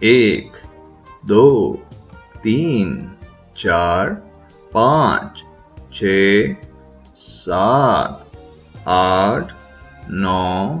1 2 3 4 5 6 7 8 9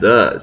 10۔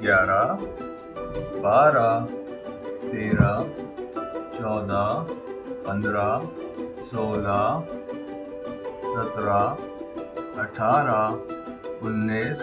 11 12 13 14 15 16 17 18 19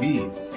20۔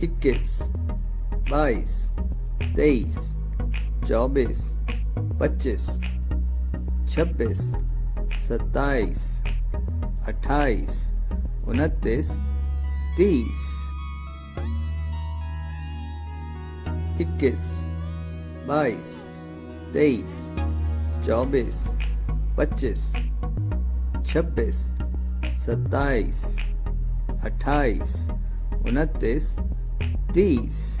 21 22 23 24 25 26 27 28 29 30۔ 21 22 23 24 25 26 27 28 29 30۔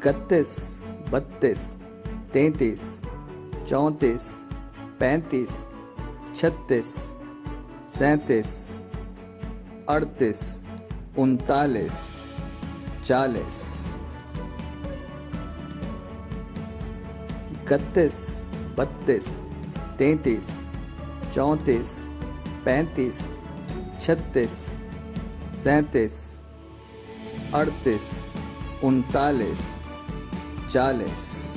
31 32 33 34 35 36 37 38 39 40۔ 31 32 33 34 35 36 37 38 39 40۔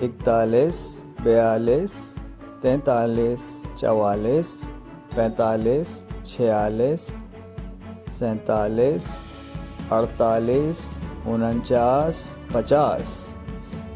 41 42 43 44 45 46 47 48 49 50۔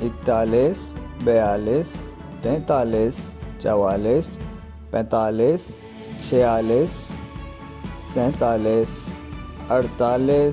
41 42 43 44 45 46 47 48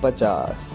50۔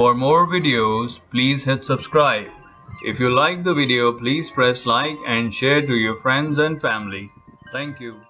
For more videos, please hit subscribe. If you like the video, please press like and share to your friends and family. Thank you.